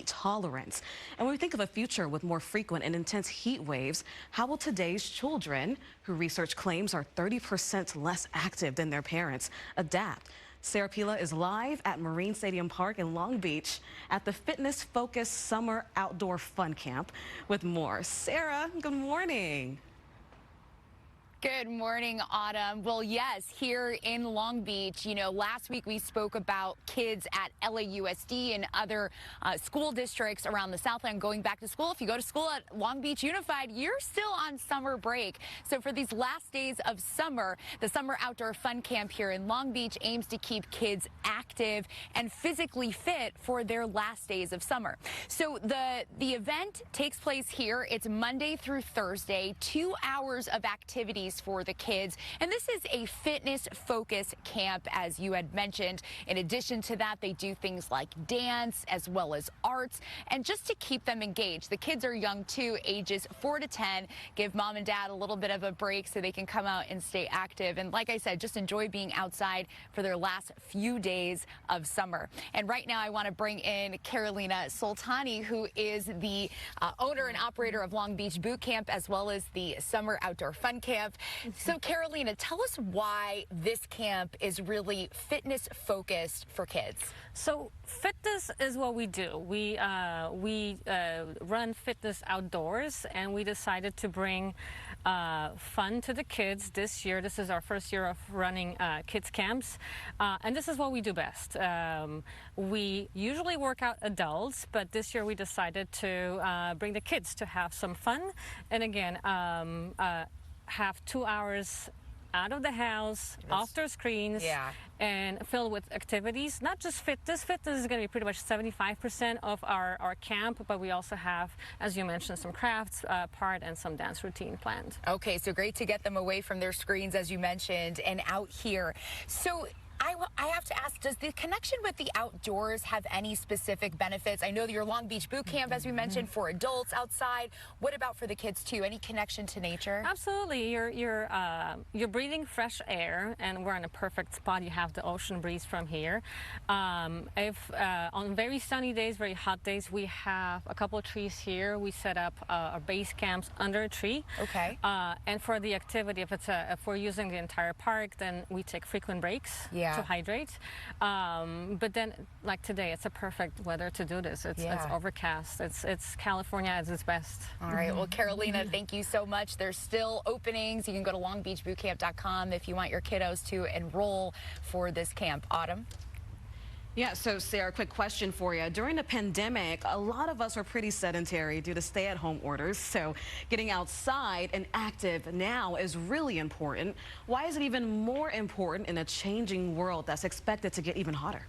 heat tolerance. And when we think of a future with more frequent and intense heat waves, how will today's children, who research claims are 30% less active than their parents, adapt? Sarah Pila is live at Marine Stadium Park in Long Beach at the fitness-focused summer outdoor fun camp with more. Sarah, good morning. Good morning, Autumn. Well, yes, here in Long Beach, last week we spoke about kids at LAUSD and other school districts around the Southland going back to school. If you go to school at Long Beach Unified, you're still on summer break. So for these last days of summer, the Summer Outdoor Fun Camp here in Long Beach aims to keep kids active and physically fit for their last days of summer. So the event takes place here. It's Monday through Thursday, 2 hours of activities for the kids. And this is a fitness-focused camp, as you had mentioned. In addition to that, they do things like dance as well as arts, and just to keep them engaged. The kids are young too, ages 4 to 10. Give mom and dad a little bit of a break so they can come out and stay active. And like I said, just enjoy being outside for their last few days of summer. And right now I want to bring in Carolina Soltani, who is the owner and operator of Long Beach Boot Camp as well as the Summer Outdoor Fun Camp. So Carolina, tell us why this camp is really fitness focused for kids. So fitness is what we do. We run fitness outdoors, and we decided to bring fun to the kids this year. This is our first year of running kids camps, and this is what we do best. We usually work out adults, but this year we decided to bring the kids to have some fun, and again, have 2 hours out of the house, off their screens, and filled with activities. Not just fitness. Fitness is going to be pretty much 75% of our camp, but we also have, as you mentioned, some crafts part and some dance routine planned. Okay, so great to get them away from their screens, as you mentioned, and out here. So I have to ask, does the connection with the outdoors have any specific benefits? I know that your Long Beach Boot Camp, as we mentioned, for adults outside. What about for the kids too? Any connection to nature? Absolutely. You're breathing fresh air, and we're in a perfect spot. You have the ocean breeze from here. If on very sunny days, very hot days, we have a couple of trees here. We set up our base camps under a tree. Okay. And for the activity, if we're using the entire park, then we take frequent breaks. To hydrate, but then like today, it's a perfect weather to do this. It's overcast. It's California at its best. All right. Well, Carolina, thank you so much. There's still openings. You can go to longbeachbootcamp.com if you want your kiddos to enroll for this camp. Autumn. Yeah, so Sarah, quick question for you. During the pandemic, a lot of us were pretty sedentary due to stay-at-home orders. So getting outside and active now is really important. Why is it even more important in a changing world that's expected to get even hotter?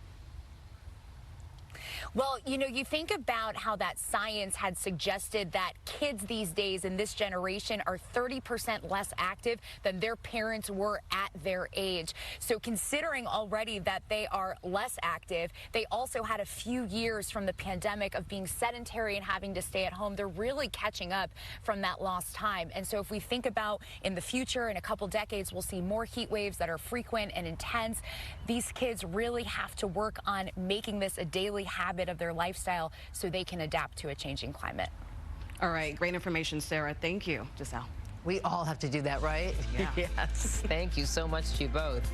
Well, you think about how that science had suggested that kids these days in this generation are 30% less active than their parents were at their age. So considering already that they are less active, they also had a few years from the pandemic of being sedentary and having to stay at home. They're really catching up from that lost time. And so if we think about in the future, in a couple decades, we'll see more heat waves that are frequent and intense. These kids really have to work on making this a daily habit of their lifestyle so they can adapt to a changing climate. All right, great information, Sarah. Thank you, Giselle. We all have to do that, right? Yeah. Yes. Thank you so much to you both.